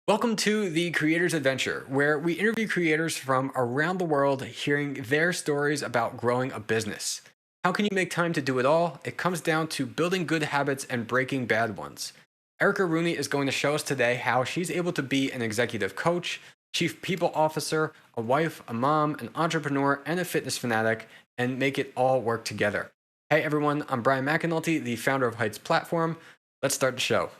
Welcome to the Creator's Adventure, where we interview creators from around the world, hearing their stories about growing a business. How can you make time to do it all? It comes down to building good habits and breaking bad ones. Erica Rooney is going to show us today how she's able to be an executive coach, chief people officer, a wife, a mom, an entrepreneur, and a fitness fanatic, and make it all work together. Hey everyone, I'm Brian McAnulty, the founder of Heights Platform. Let's start the show.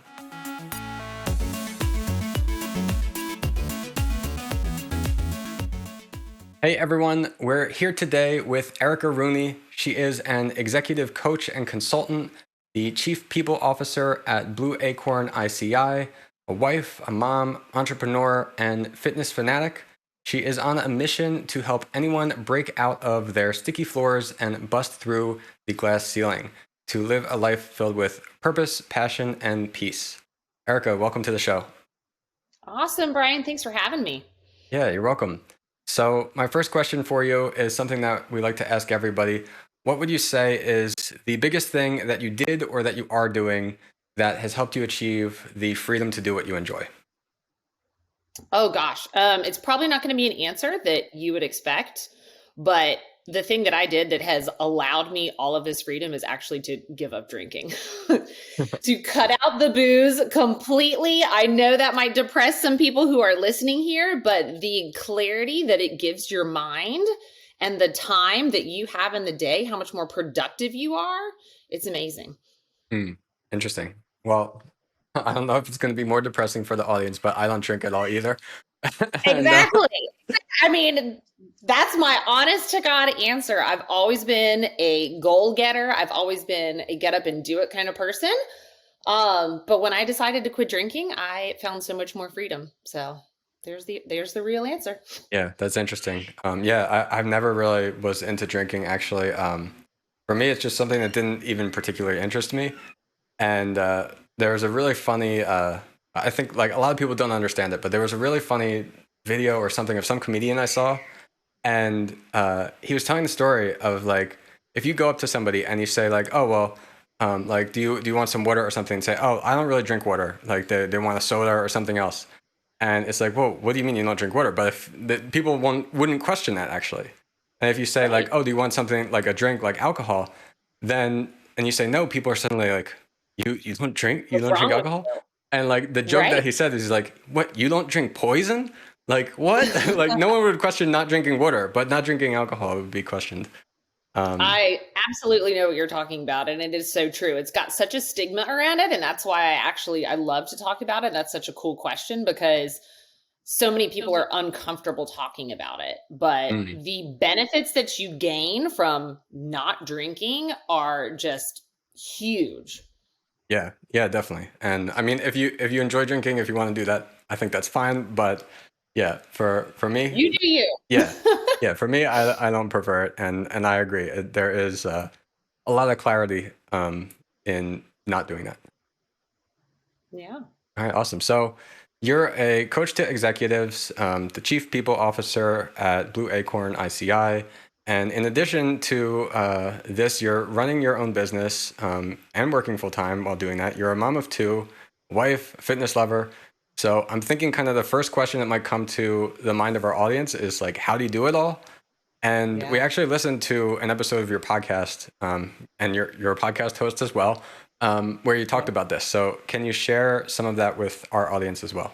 Hey everyone, we're here today with Erica Rooney. She is an executive coach and consultant, the chief people officer at Blue Acorn ICI, a wife, a mom, entrepreneur, and fitness fanatic. She is on a mission to help anyone break out of their sticky floors and bust through the glass ceiling to live a life filled with purpose, passion, and peace. Erica, welcome to the show. Awesome, Brian. Thanks for having me. Yeah, you're welcome. So my first question for you is something that we like to ask everybody. What would you say is the biggest thing that you did or that you are doing that has helped you achieve the freedom to do what you enjoy? Oh gosh, it's probably not going to be an answer that you would expect, but the thing that I did that has allowed me all of this freedom is actually to give up drinking, to cut out the booze completely. I know that might depress some people who are listening here, but the clarity that it gives your mind and the time that you have in the day, how much more productive you are, it's amazing. Interesting. Well, I don't know if it's going to be more depressing for the audience, but I don't drink at all either. and Exactly. I mean, that's my honest to God answer. I've always been a goal getter. I've always been a get up and do it kind of person. But when I decided to quit drinking, I found so much more freedom. So there's the real answer. Yeah, that's interesting. I've never really was into drinking actually. For me, it's just something that didn't even particularly interest me. And there was a really funny, I think like a lot of people don't understand it, but there was a really funny video or something of some comedian I saw. And he was telling the story of like, if you go up to somebody and you say like, oh, well, like, do you want some water or something? And say, oh, I don't really drink water. Like they want a soda or something else. And it's like, well, what do you mean you don't drink water? But if people wouldn't question that actually. And if you say like, oh, do you want something like a drink like alcohol? Then, and you say no, people are suddenly like, you don't drink alcohol? And like the joke that he said is like, what, you don't drink poison? Like what? Like no one would question not drinking water, but not drinking alcohol would be questioned. I absolutely know what you're talking about. And it is so true. It's got such a stigma around it. And that's why I love to talk about it. That's such a cool question because so many people are uncomfortable talking about it. But the benefits that you gain from not drinking are just huge. Yeah, definitely. And I mean, if you enjoy drinking, if you want to do that, I think that's fine. But yeah, for me, you do you. Yeah, for me, I don't prefer it, and I agree. There is a lot of clarity in not doing that. Yeah. All right, awesome. So you're a coach to executives, the chief people officer at Blue Acorn ICI. And in addition to this, you're running your own business and working full time while doing that. You're a mom of two, wife, fitness lover. So I'm thinking kind of the first question that might come to the mind of our audience is like, how do you do it all? And we actually listened to an episode of your podcast, and you're a podcast host as well, where you talked about this. So can you share some of that with our audience as well?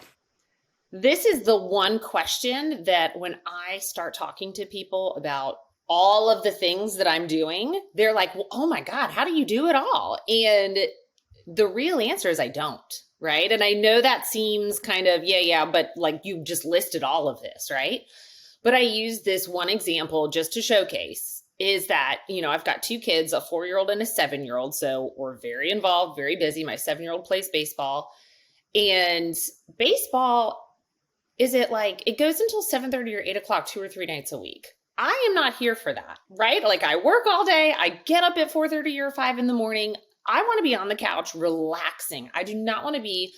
This is the one question that when I start talking to people about all of the things that I'm doing, they're like, well, oh my God, how do you do it all? And the real answer is I don't, right? And I know that seems kind of, but like you just listed all of this, right? But I use this one example just to showcase is that, I've got two kids, a 4-year-old and a 7-year-old. So we're very involved, very busy. My 7-year-old plays baseball, and baseball is it goes until 7:30 or 8 o'clock, 2 or 3 nights a week. I am not here for that, right? Like I work all day. I get up at 4:30 or 5 in the morning. I want to be on the couch relaxing. I do not want to be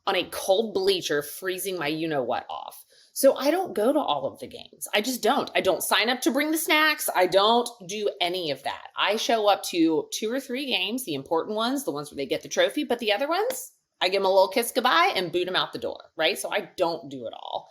on a cold bleacher freezing my you-know-what off. So I don't go to all of the games. I just don't. I don't sign up to bring the snacks. I don't do any of that. I show up to 2 or 3 games, the important ones, the ones where they get the trophy, but the other ones, I give them a little kiss goodbye and boot them out the door, right? So I don't do it all.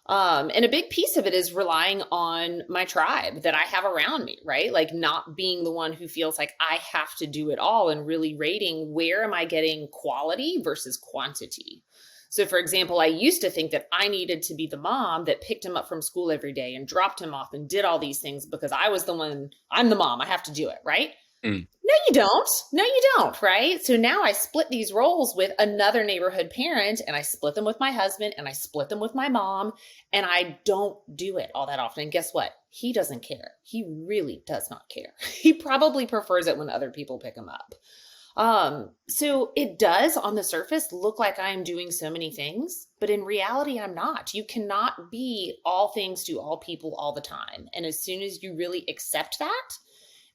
And a big piece of it is relying on my tribe that I have around me, right? Like not being the one who feels like I have to do it all and really rating where am I getting quality versus quantity. So, for example, I used to think that I needed to be the mom that picked him up from school every day and dropped him off and did all these things because I was the one, I'm the mom, I have to do it, right? Mm. No, you don't. No, you don't. Right. So now I split these roles with another neighborhood parent, and I split them with my husband, and I split them with my mom, and I don't do it all that often. And guess what? He doesn't care. He really does not care. He probably prefers it when other people pick him up. So it does on the surface look like I'm doing so many things, but in reality, I'm not. You cannot be all things to all people all the time. And as soon as you really accept that,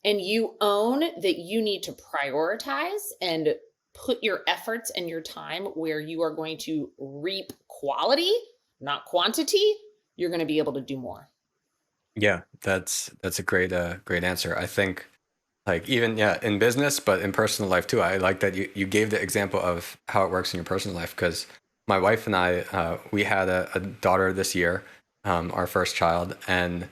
and you own that you need to prioritize and put your efforts and your time where you are going to reap quality, not quantity, you're going to be able to do more. Yeah, that's a great answer. I think like even in business, but in personal life too. I like that you gave the example of how it works in your personal life because my wife and I we had a daughter this year, our first child, and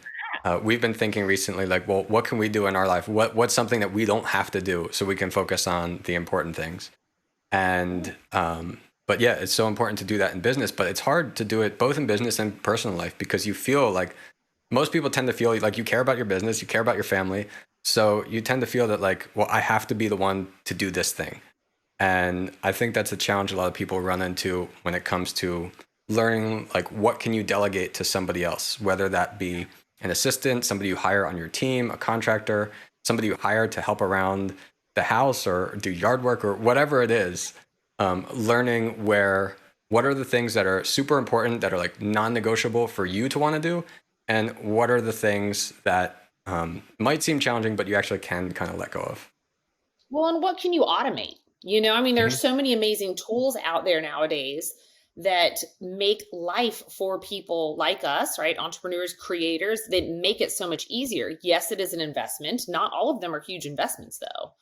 we've been thinking recently like, well, what can we do in our life? What's something that we don't have to do so we can focus on the important things? And but yeah, it's so important to do that in business, but it's hard to do it both in business and personal life because you feel like most people tend to feel like you care about your business, you care about your family. So you tend to feel that like, well, I have to be the one to do this thing. And I think that's a challenge a lot of people run into when it comes to learning, like, what can you delegate to somebody else, whether that be an assistant, somebody you hire on your team, a contractor, somebody you hire to help around the house or do yard work or whatever it is. Learning what are the things that are super important that are like non-negotiable for you to want to do, and what are the things that might seem challenging, but you actually can kind of let go of. Well, and what can you automate? I mean, Hmm. there's so many amazing tools out there nowadays that make life for people like us, right? Entrepreneurs, creators, that make it so much easier. Yes, it is an investment. Not all of them are huge investments, though.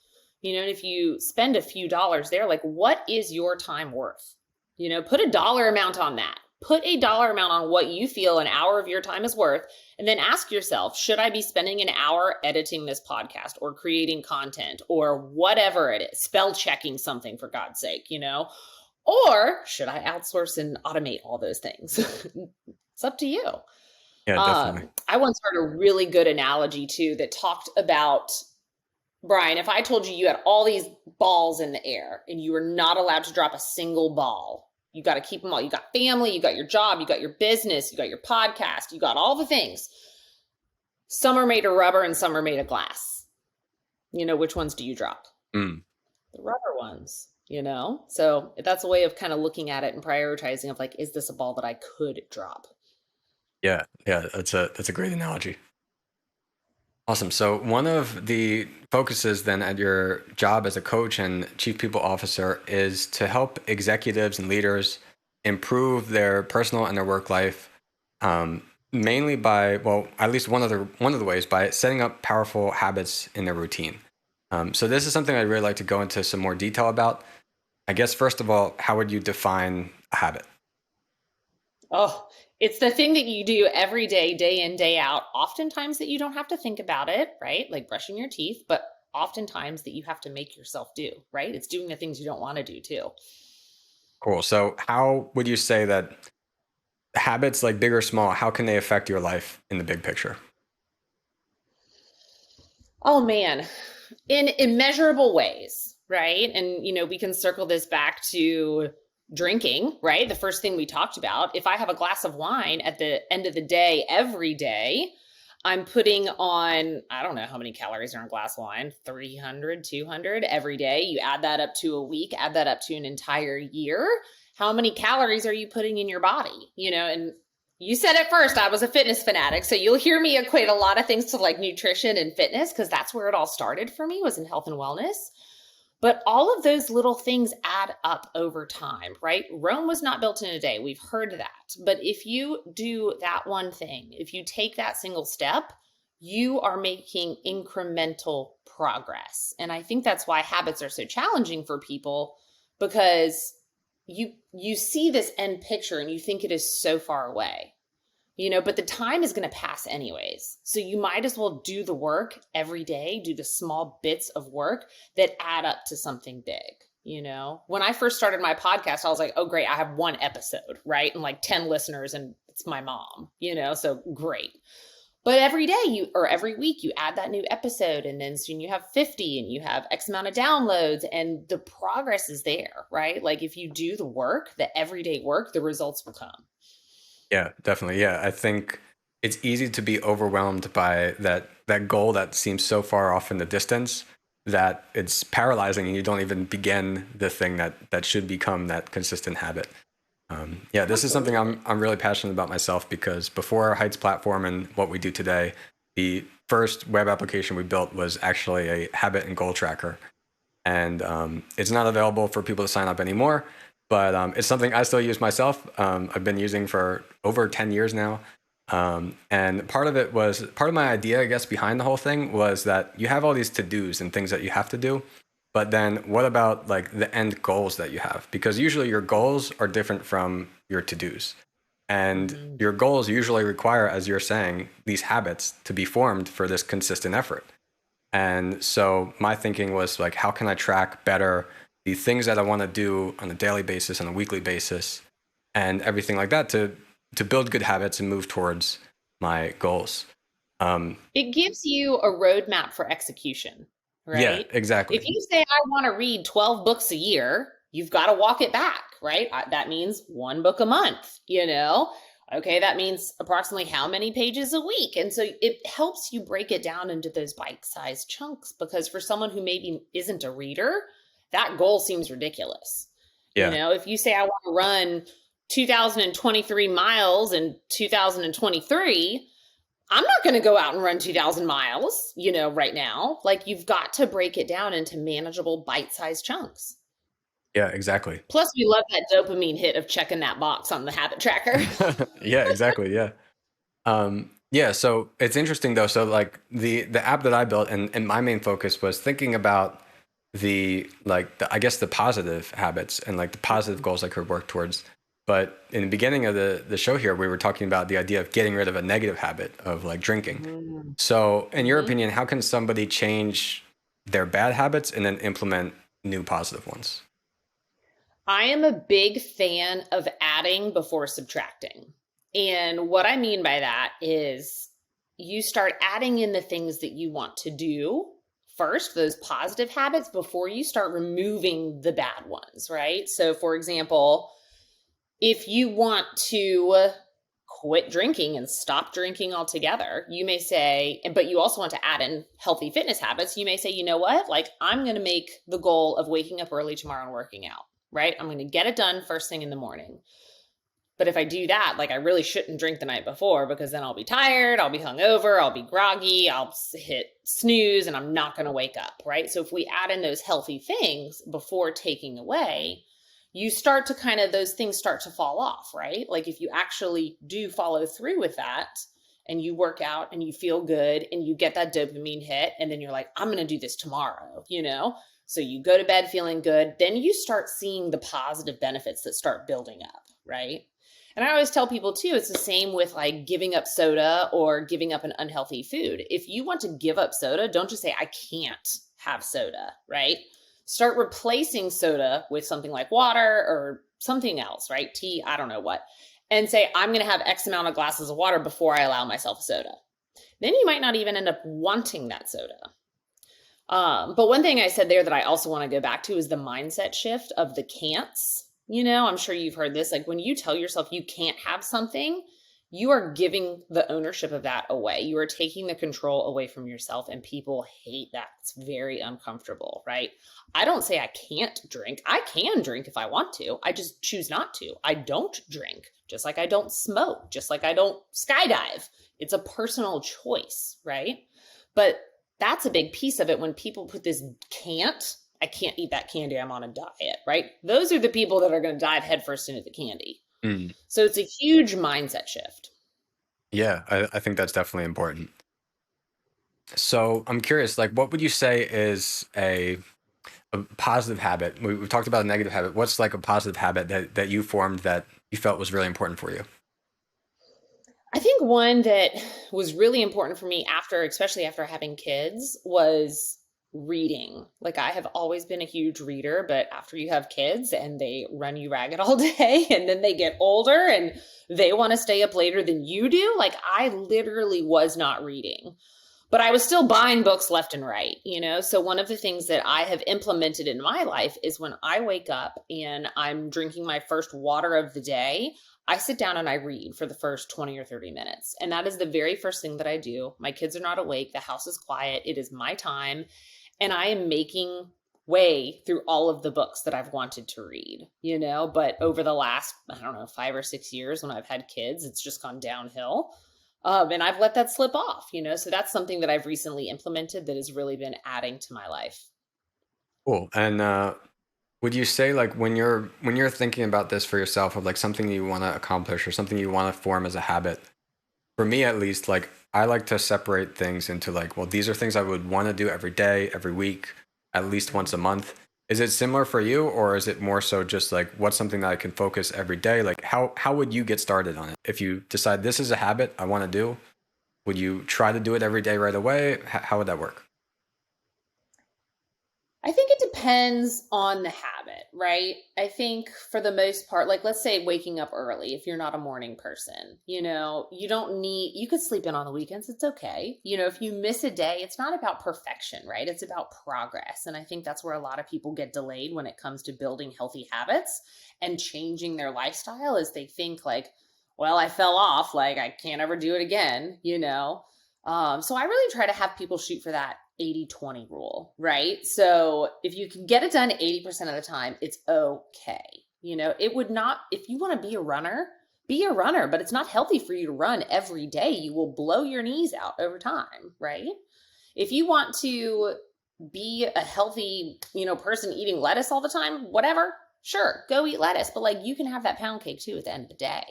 And if you spend a few dollars there, like what is your time worth? Put a dollar amount on that. Put a dollar amount on what you feel an hour of your time is worth. And then ask yourself, should I be spending an hour editing this podcast or creating content or whatever it is, spell checking something for God's sake, Or should I outsource and automate all those things? It's up to you. Yeah, definitely. I once heard a really good analogy too that talked about, Brian, if I told you had all these balls in the air and you were not allowed to drop a single ball, you got to keep them all. You got family, you got your job, you got your business, you got your podcast, you got all the things. Some are made of rubber and some are made of glass. Which ones do you drop? Mm. The rubber ones, So that's a way of kind of looking at it and prioritizing of like, is this a ball that I could drop? Yeah, that's a great analogy. Awesome. So one of the focuses then at your job as a coach and chief people officer is to help executives and leaders improve their personal and their work life, mainly by, well, at least one of the ways by setting up powerful habits in their routine. So this is something I'd really like to go into some more detail about. I guess first of all, how would you define a habit? Oh, it's the thing that you do every day in, day out, oftentimes that you don't have to think about it, right? Like brushing your teeth, but oftentimes that you have to make yourself do, right? It's doing the things you don't want to do too. Cool. So how would you say that habits, like big or small, how can they affect your life in the big picture? Oh man, in immeasurable ways, right? And we can circle this back to drinking, right? The first thing we talked about. If I have a glass of wine at the end of the day every day, I'm putting on, I don't know how many calories are in a glass of wine, 300, 200 every day. You add that up to a week, add that up to an entire year. How many calories are you putting in your body? And you said it first, I was a fitness fanatic. So you'll hear me equate a lot of things to like nutrition and fitness because that's where it all started for me, was in health and wellness. But all of those little things add up over time, right? Rome was not built in a day. We've heard that. But if you do that one thing, if you take that single step, you are making incremental progress. And I think that's why habits are so challenging for people, because you see this end picture and you think it is so far away, but the time is going to pass anyways. So you might as well do the work every day, do the small bits of work that add up to something big. When I first started my podcast, I was like, oh, great, I have one episode, right? And like 10 listeners, and it's my mom, so great. But every day or every week, you add that new episode, and then soon you have 50 and you have X amount of downloads, and the progress is there, right? Like if you do the work, the everyday work, the results will come. Yeah, definitely. Yeah, I think it's easy to be overwhelmed by that goal that seems so far off in the distance that it's paralyzing, and you don't even begin the thing that should become that consistent habit. Yeah, this is something Absolutely. I'm really passionate about myself, because before our Heights platform and what we do today, the first web application we built was actually a habit and goal tracker, and it's not available for people to sign up anymore. But it's something I still use myself. I've been using for over 10 years now. And part of my idea, I guess, behind the whole thing was that you have all these to-dos and things that you have to do. But then what about like the end goals that you have? Because usually your goals are different from your to-dos. And Mhm. your goals usually require, as you're saying, these habits to be formed for this consistent effort. And so my thinking was like, how can I track better the things that I want to do on a daily basis, on a weekly basis, and everything like that to build good habits and move towards my goals. Um, It gives you a roadmap for execution, yeah, right? If exactly. you say, I want to read 12 books a year, you've got to walk it back, right? That means one book a month. Okay, that means approximately how many pages a week. And so it helps you break it down into those bite sized chunks, because for someone who maybe isn't a reader, that goal seems ridiculous. Yeah, If you say, I want to run 2023 miles in 2023, I'm not going to go out and run 2,000 miles, right now. Like you've got to break it down into manageable bite sized chunks. yeah, exactly. Plus, we love that dopamine hit of checking that box on the habit tracker. Yeah, exactly. Yeah. Yeah, so it's interesting though. So like the app that I built, and my main focus was thinking about I guess the positive habits and like the positive goals I could work towards. But in the beginning of the show here, we were talking about the idea of getting rid of a negative habit of like drinking. Mm-hmm. So in your Mm-hmm. opinion, how can somebody change their bad habits and then implement new positive ones? I am a big fan of adding before subtracting. And what I mean by that is you start adding in the things that you want to do first, those positive habits, before you start removing the bad ones, right? So, for example, if you want to quit drinking and stop drinking altogether, you may say, but you also want to add in healthy fitness habits, you may say, you know what? Like, I'm going to make the goal of waking up early tomorrow and working out, right? I'm going to get it done first thing in the morning. But if I do that, like, I really shouldn't drink the night before, because then I'll be tired, I'll be hungover, I'll be groggy, I'll hit snooze, and I'm not going to wake up, right? So if we add in those healthy things before taking away, you start to those things start to fall off, right? Like if you actually do follow through with that and you work out and you feel good and you get that dopamine hit, and then you're like, I'm going to do this tomorrow. So you go to bed feeling good, then you start seeing the positive benefits that start building up, right? And I always tell people too, it's the same with like giving up soda or giving up an unhealthy food. If you want to give up soda, don't just say, I can't have soda, right? Start replacing soda with something like water or something else, right? Tea, I don't know what. And say, I'm going to have X amount of glasses of water before I allow myself soda. Then you might not even end up wanting that soda. But one thing I said there that I also want to go back to is the mindset shift of the can'ts. I'm sure you've heard this. Like when you tell yourself you can't have something, you are giving the ownership of that away. You are taking the control away from yourself, and people hate that. It's very uncomfortable, right? I don't say I can't drink. I can drink if I want to. I just choose not to. I don't drink, just like I don't smoke, just like I don't skydive. It's a personal choice, right? But that's a big piece of it when people put this can't. I can't eat that candy. I'm on a diet, right? Those are the people that are going to dive headfirst into the candy. Mm. So it's a huge mindset shift. Yeah, I think that's definitely important. So I'm curious, like, what would you say is a A positive habit. We've talked about a negative habit. What's like a positive habit that you formed that you felt was really important for you? I think one that was really important for me after, especially after having kids, was reading. Like I have always been a huge reader, but after you have kids and they run you ragged all day and then they get older and they want to stay up later than you do, like I literally was not reading. But I was still buying books left and right, you know? So one of the things that I have implemented in my life is when I wake up and I'm drinking my first water of the day, I sit down and I read for the first 20 or 30 minutes. And that is the very first thing that I do. My kids are not awake, the house is quiet, it is my time, and I am making way through all of the books that I've wanted to read, you know? But over the last, I don't know, 5 or 6 years when I've had kids, it's just gone downhill. And I've let that slip off, you know? So that's something that I've recently implemented that has really been adding to my life. Cool. And would you say like when you're thinking about this for yourself of like something you want to accomplish or something you want to form as a habit, for me at least, like I like to separate things into like, well, these are things I would want to do every day, every week, at least once a month. Is it similar for you, or is it more so just like what's something that I can focus every day? Like how would you get started on it? If you decide this is a habit I want to do, would you try to do it every day right away? How would that work? I think it depends on the habit, right? I think for the most part, like let's say waking up early, if you're not a morning person, you know, you don't need, you could sleep in on the weekends. It's okay. You know, if you miss a day, it's not about perfection, right? It's about progress. And I think that's where a lot of people get delayed when it comes to building healthy habits and changing their lifestyle is they think like, well, I fell off, like I can't ever do it again, you know? So I really try to have people shoot for that 80-20 rule, right? So if you can get it done 80% of the time, it's okay. You know, it would not, if you want to be a runner, but it's not healthy for you to run every day. You will blow your knees out over time, right? If you want to be a healthy, you know, person eating lettuce all the time, whatever, sure, go eat lettuce. But like you can have that pound cake too at the end of the day.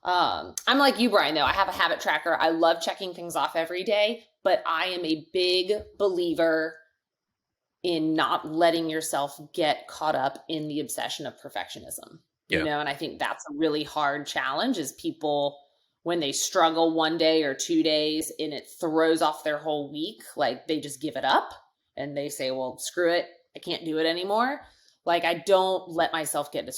I'm like you, Brian, though. I have a habit tracker. I love checking things off every day, but I am a big believer in not letting yourself get caught up in the obsession of perfectionism. You Yeah. know, and I think that's a really hard challenge is people when they struggle 1 day or 2 days and it throws off their whole week, like they just give it up and they say, well, screw it. I can't do it anymore. Like I don't let myself get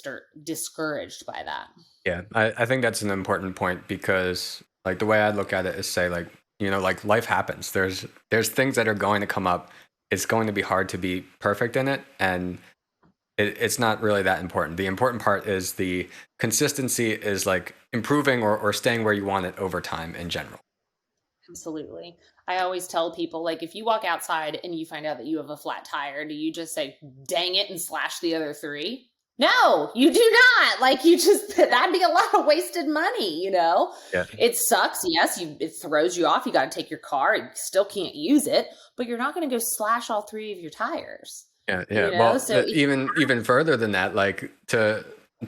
discouraged by that. Yeah, I think that's an important point because like the way I look at it is say like, like life happens. There's things that are going to come up. It's going to be hard to be perfect in it. And it's not really that important. The important part is the consistency is like improving or staying where you want it over time in general. Absolutely. I always tell people like if you walk outside and you find out that you have a flat tire, do you just say, dang it, and slash the other three? No, you do not. Like you just that'd be a lot of wasted money, you know? Yeah. It sucks. Yes, it throws you off. You got to take your car. You still can't use it, but you're not going to go slash all three of your tires. Yeah, You yeah. know? Well, So if even further than that, like to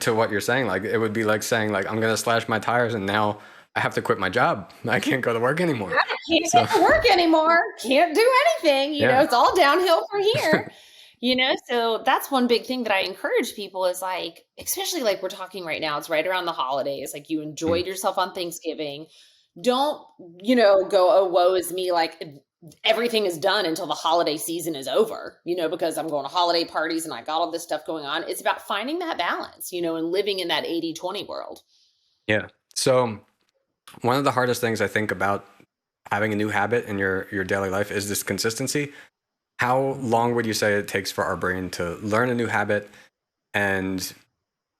what you're saying, like it would be like saying like I'm gonna slash my tires and now I have to quit my job. I can't go to work anymore. can't So get to work anymore, can't do anything, you know, yeah. it's all downhill from here. You know, so that's one big thing that I encourage people is like, especially like we're talking right now, it's right around the holidays. Like you Mm. enjoyed yourself on Thanksgiving. Don't, you know, go, oh, woe is me. Like everything is done until the holiday season is over, you know, because I'm going to holiday parties and I got all this stuff going on. It's about finding that balance, you know, and living in that 80-20 world. Yeah. So one of the hardest things I think about having a new habit in your daily life is this consistency. How long would you say it takes for our brain to learn a new habit? And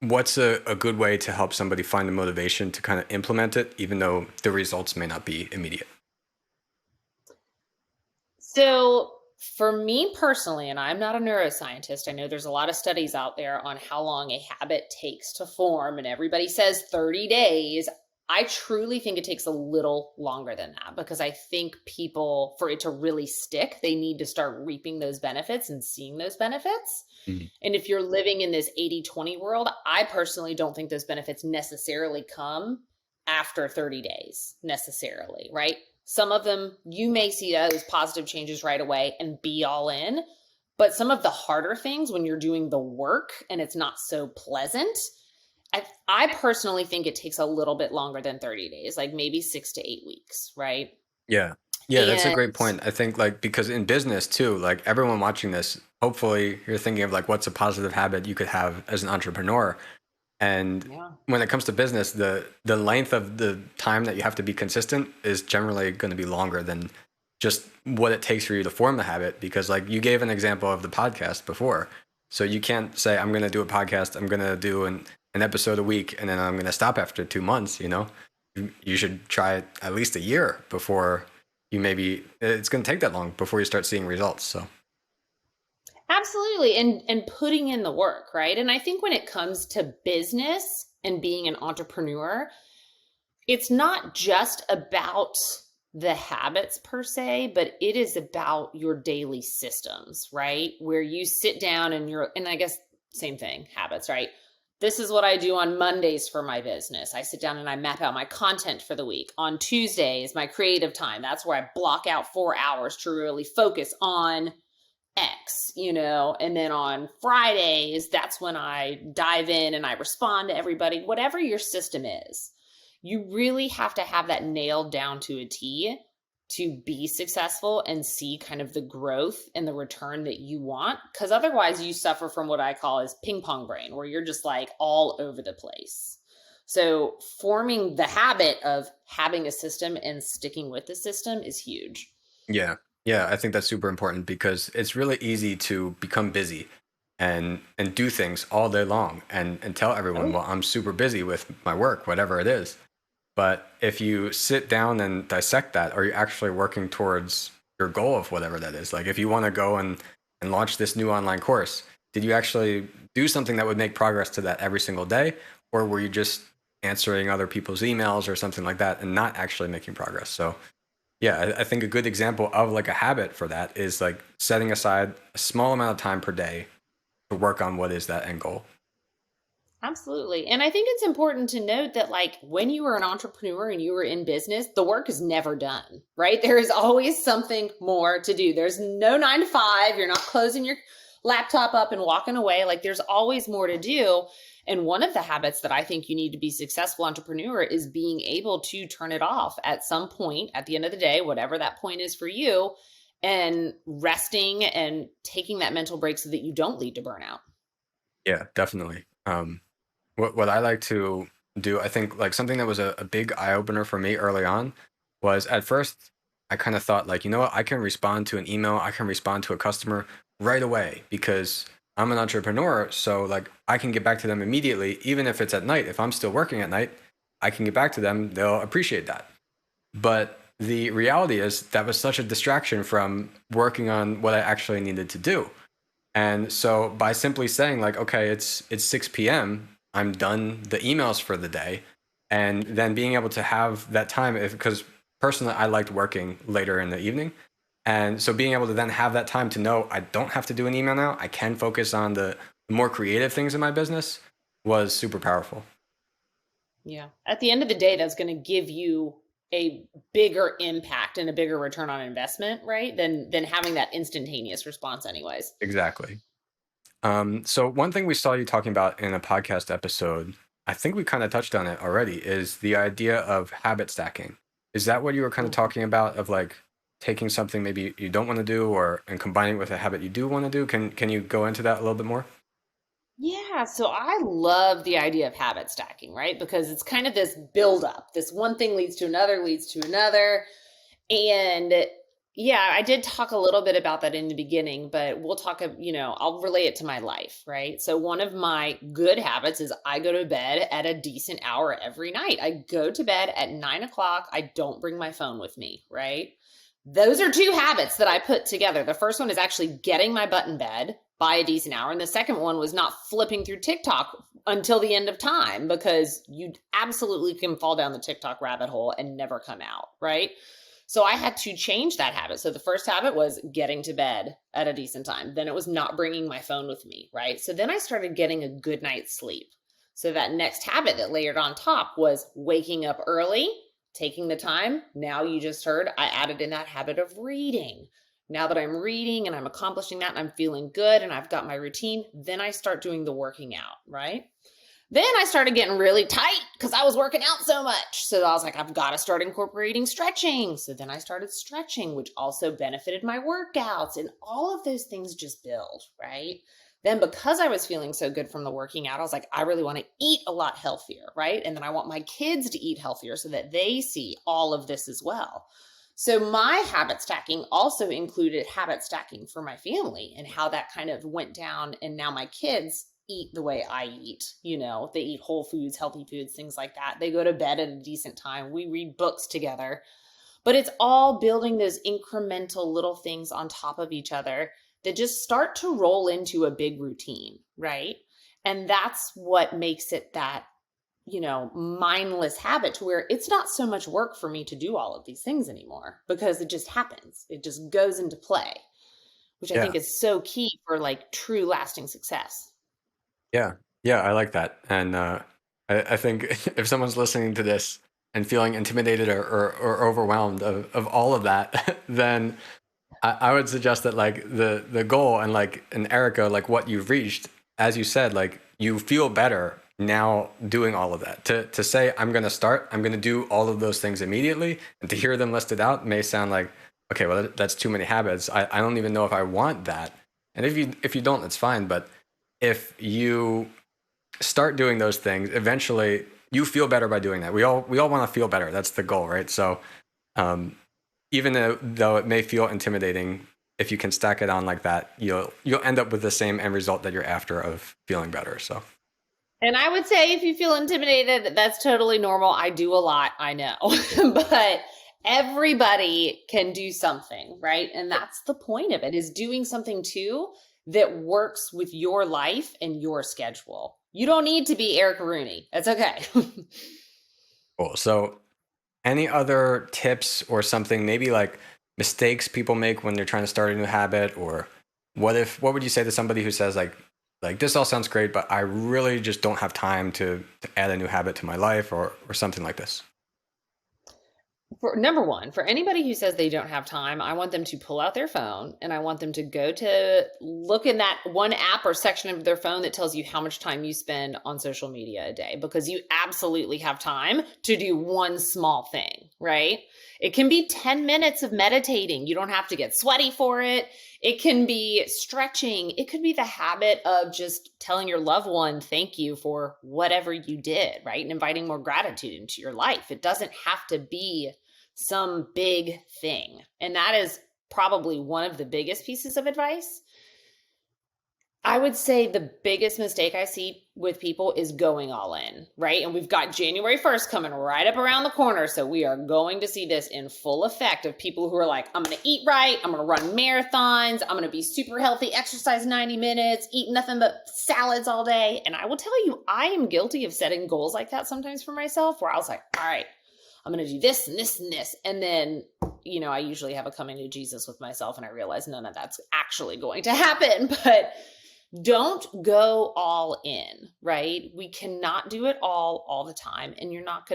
what's a good way to help somebody find the motivation to kind of implement it, even though the results may not be immediate? So, for me personally, and I'm not a neuroscientist, I know there's a lot of studies out there on how long a habit takes to form, and everybody says 30 days. I truly think it takes a little longer than that because I think people, for it to really stick, they need to start reaping those benefits and seeing those benefits. Mhm. And if you're living in this 80-20 world, I personally don't think those benefits necessarily come after 30 days, necessarily, right? Some of them you may see those positive changes right away and be all in. But some of the harder things when you're doing the work and it's not so pleasant, I personally think it takes a little bit longer than 30 days, like maybe 6 to 8 weeks, right? Yeah. Yeah, that's a And great point. I think like because in business too, like everyone watching this, hopefully you're thinking of like what's a positive habit you could have as an entrepreneur. And yeah, when it comes to business, the length of the time that you have to be consistent is generally going to be longer than just what it takes for you to form the habit. Because like you gave an example of the podcast before, so you can't say I'm going to do a podcast, I'm going to do an episode a week, and then I'm going to stop after 2 months. You should try it at least a year before you maybe it's going to take that long before you start seeing results. So absolutely. And putting in the work, right? And I think when it comes to business and being an entrepreneur, it's not just about the habits per se, but it is about your daily systems, right? Where you sit down and I guess same thing, habits, right? This is what I do on Mondays for my business. I sit down and I map out my content for the week. On Tuesday is my creative time. That's where I block out 4 hours to really focus on X, and then on Fridays, that's when I dive in and I respond to everybody, whatever your system is. You really have to have that nailed down to a T to be successful and see kind of the growth and the return that you want. Because otherwise, you suffer from what I call as ping pong brain, where you're just like all over the place. So, forming the habit of having a system and sticking with the system is huge. yeah, yeah, I think that's super important because it's really easy to become busy and do things all day long and tell everyone, Oh, well, I'm super busy with my work, whatever it is. But if you sit down and dissect that, are you actually working towards your goal of whatever that is? Like if you want to go and launch this new online course, did you actually do something that would make progress to that every single day? Or were you just answering other people's emails or something like that and not actually making progress? So yeah, I think a good example of like a habit for that is like setting aside a small amount of time per day to work on what is that end goal. absolutely. And I think it's important to note that, like, when you are an entrepreneur and you are in business, the work is never done, right? There is always something more to do. There's no 9 to 5. You're not closing your laptop up and walking away. Like, there's always more to do. And one of the habits that I think you need to be successful entrepreneur is being able to turn it off at some point at the end of the day, whatever that point is for you, and resting and taking that mental break so that you don't lead to burnout. Yeah, definitely. What I like to do, I think like something that was a big eye opener for me early on was at first I kind of thought like, you know what, I can respond to an email, I can respond to a customer right away because I'm an entrepreneur. So like I can get back to them immediately, even if it's at night. If I'm still working at night, I can get back to them. They'll appreciate that. But the reality is that was such a distraction from working on what I actually needed to do. And so by simply saying like, okay, it's 6 p.m., I'm done the emails for the day, and then being able to have that time if because personally I liked working later in the evening. And so being able to then have that time to know I don't have to do an email now, I can focus on the more creative things in my business was super powerful. Yeah. At the end of the day, that's going to give you a bigger impact and a bigger return on investment, right? Than having that instantaneous response anyways. Exactly. So one thing we saw you talking about in a podcast episode, I think we kind of touched on it already, is the idea of habit stacking. Is that what you were kind of Mhm. talking about of like taking something maybe you don't want to do or and combining it with a habit you do want to do? Can you go into that a little bit more? Yeah, so I love the idea of habit stacking, right? Because it's kind of this buildup. This one thing leads to another, leads to another. And yeah, I did talk a little bit about that in the beginning, but we'll talk, I'll relate it to my life, right? So one of my good habits is I go to bed at a decent hour every night. I go to bed at 9 o'clock. I don't bring my phone with me, right? Those are two habits that I put together. The first one is actually getting my butt in bed by a decent hour. And the second one was not flipping through TikTok until the end of time because you absolutely can fall down the TikTok rabbit hole and never come out, right? So I had to change that habit. So the first habit was getting to bed at a decent time. Then it was not bringing my phone with me, right? So then I started getting a good night's sleep. So that next habit that layered on top was waking up early, taking the time. Now you just heard I added in that habit of reading. Now that I'm reading and I'm accomplishing that and I'm feeling good and I've got my routine, then I start doing the working out, right? Then I started getting really tight because I was working out so much. So I was like, I've got to start incorporating stretching. So then I started stretching, which also benefited my workouts, and all of those things just build, right? Then because I was feeling so good from the working out, I was like, I really want to eat a lot healthier, right? And then I want my kids to eat healthier so that they see all of this as well. So my habit stacking also included habit stacking for my family and how that kind of went down. And now my kids eat the way I eat. They eat whole foods, healthy foods, things like that. They go to bed at a decent time. We read books together. But it's all building those incremental little things on top of each other that just start to roll into a big routine, right? And that's what makes it that mindless habit, to where it's not so much work for me to do all of these things anymore because it just happens. It just goes into play, which I Yeah. think is so key for like true lasting success. Yeah. Yeah. I like that. And I think if someone's listening to this and feeling intimidated or overwhelmed of all of that, then I would suggest that like the goal and like in Erica, like what you've reached, as you said, like you feel better now doing all of that. To say I'm gonna do all of those things immediately, and to hear them listed out may sound like, okay, well that's too many habits. I don't even know if I want that. And if you don't, that's fine. But if you start doing those things, eventually you feel better by doing that. We all want to feel better. That's the goal, right? So um, even though it may feel intimidating, if you can stack it on like that, you'll end up with the same end result that you're after of feeling better. So And I would say if you feel intimidated, that's totally normal. I do a lot, I know. But everybody can do something, right? And that's the point of it, is doing something too that works with your life and your schedule. You don't need to be Erica Rooney. That's okay. cool. So any other tips or something, maybe like mistakes people make when they're trying to start a new habit, or what would you say to somebody who says like this all sounds great, but I really just don't have time to add a new habit to my life, or something like this? For number one, for anybody who says they don't have time, I want them to pull out their phone and I want them to go to look in that one app or section of their phone that tells you how much time you spend on social media a day, because you absolutely have time to do one small thing, right? It can be 10 minutes of meditating. You don't have to get sweaty for it. It can be stretching. It could be the habit of just telling your loved one thank you for whatever you did, right? And inviting more gratitude into your life. It doesn't have to be some big thing. And that is probably one of the biggest pieces of advice. I would say the biggest mistake I see with people is going all in, right? And we've got January 1st coming right up around the corner. So we are going to see this in full effect of people who are like, I'm going to eat right. I'm going to run marathons. I'm going to be super healthy, exercise 90 minutes, eat nothing but salads all day. And I will tell you, I am guilty of setting goals like that sometimes for myself, where I was like, all right, I'm going to do this and this and this. And then, I usually have a coming to Jesus with myself and I realize none of that's actually going to happen. But don't go all in, right? We cannot do it all the time. And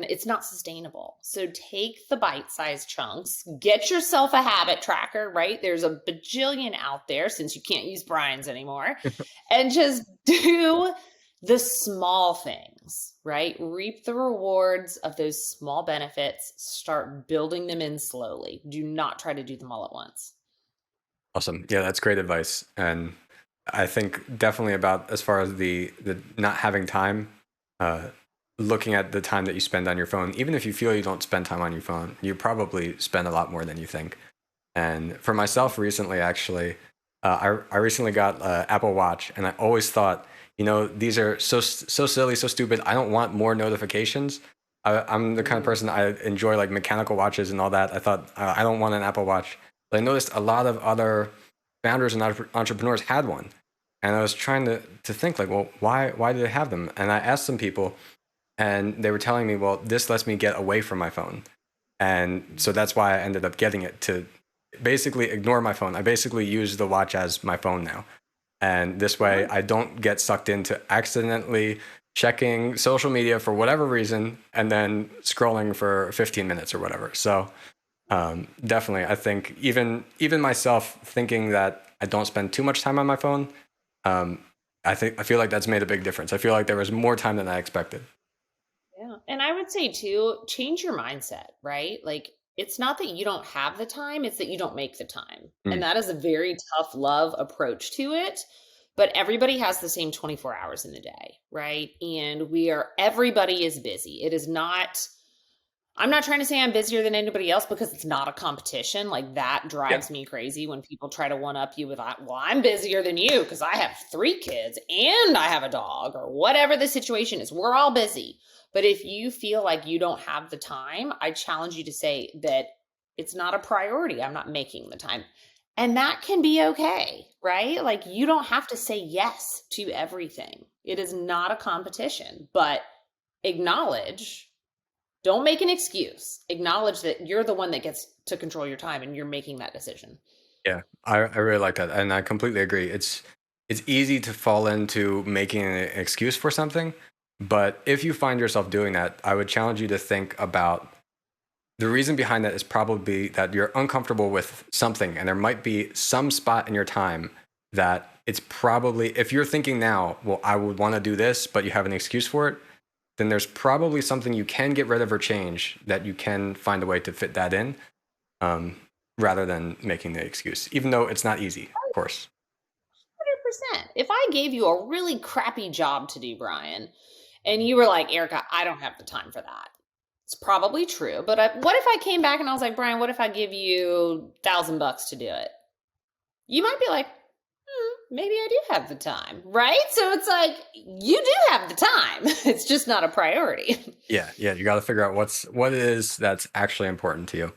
it's not sustainable. So take the bite-sized chunks, get yourself a habit tracker, right? There's a bajillion out there since you can't use Brian's anymore, and just do the small things, right? Reap the rewards of those small benefits, start building them in slowly. Do not try to do them all at once. Awesome. Yeah, that's great advice. And I think definitely about as far as the not having time, uh, looking at the time that you spend on your phone. Even if you feel you don't spend time on your phone, you probably spend a lot more than you think. And for myself, recently, actually, I recently got Apple Watch, and I always thought, these are so silly, so stupid. I don't want more notifications. I'm the kind of person, I enjoy like mechanical watches and all that. I thought I don't want an Apple Watch, but I noticed a lot of other founders and entrepreneurs had one, and I was trying to think like, well, why do they have them? And I asked some people, and they were telling me, well, this lets me get away from my phone, and so that's why I ended up getting it, to basically ignore my phone. I basically use the watch as my phone now, and this way I don't get sucked into accidentally checking social media for whatever reason and then scrolling for 15 minutes or whatever. So Definitely. I think even myself thinking that I don't spend too much time on my phone, um, I feel like that's made a big difference. I feel like there was more time than I expected. Yeah. And I would say too, change your mindset, right? Like it's not that you don't have the time, it's that you don't make the time. And Mm, that is a very tough love approach to it. But everybody has the same 24 hours in the day, right? And everybody is busy. It is not, I'm not trying to say I'm busier than anybody else because it's not a competition. Like that yeah. drives me crazy when people try to one up you with, well, I'm busier than you because I have 3 kids and I have a dog or whatever the situation is. We're all busy. But if you feel like you don't have the time, I challenge you to say that it's not a priority. I'm not making the time. And that can be okay, right? Like you don't have to say yes to everything. It is not a competition, but acknowledge, don't make an excuse. Acknowledge that you're the one that gets to control your time and you're making that decision. Yeah, I really like that, and I completely agree. It's easy to fall into making an excuse for something, but if you find yourself doing that, I would challenge you to think about the reason behind that is probably that you're uncomfortable with something, and there might be some spot in your time that it's probably if you're thinking now, well, I would want to do this, but you have an excuse for it, then there's probably something you can get rid of or change that you can find a way to fit that in um, rather than making the excuse, even though it's not easy, of course. 100%. If I gave you a really crappy job to do, Brian, and you were like, Erica, I don't have the time for that. It's probably true. But what if I came back and I was like, Brian, what if I give you $1,000 to do it? You might be like, maybe I do have the time, right? So it's like, you do have the time. It's just not a priority. Yeah, yeah, you got to figure out what it is that's actually important to you. All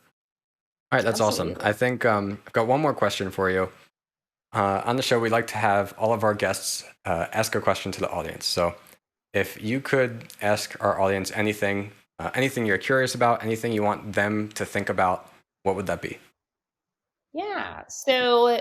right, that's awesome. Absolutely. I think I've got one more question for you. On the show, we like to have all of our guests ask a question to the audience. So, if you could ask our audience anything, anything you're curious about, anything you want them to think about, what would that be? Yeah. So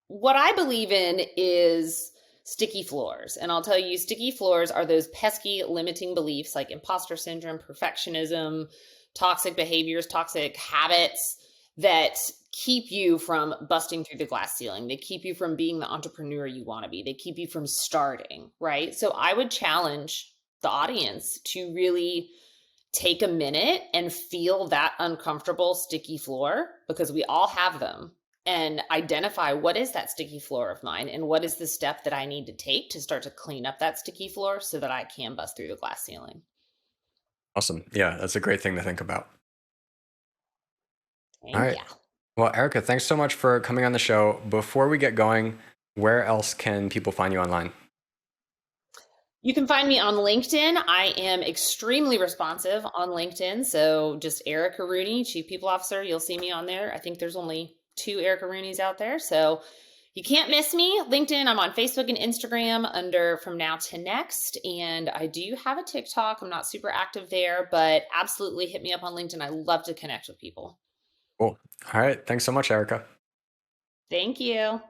what I believe in is sticky floors. And I'll tell you, sticky floors are those pesky limiting beliefs like imposter syndrome, perfectionism, toxic behaviors, toxic habits that keep you from busting through the glass ceiling. They keep you from being the entrepreneur you want to be. They keep you from starting, right? So I would challenge the audience to really take a minute and feel that uncomfortable sticky floor because we all have them, and identify what is that sticky floor of mine and what is the step that I need to take to start to clean up that sticky floor so that I can bust through the glass ceiling. Awesome. Yeah, that's a great thing to think about. All And right. yeah, Well, Erica, thanks so much for coming on the show. Before we get going, where else can people find you online? you can find me on LinkedIn. I am extremely responsive on LinkedIn. So just Erica Rooney, Chief People Officer. You'll see me on there. I think there's only 2 Erica Rooneys out there. So you can't miss me. LinkedIn, I'm on Facebook and Instagram under From Now to Next. And I do have a TikTok. I'm not super active there, but absolutely hit me up on LinkedIn. I love to connect with people. Cool. All right. Thanks so much, Erica. Thank you.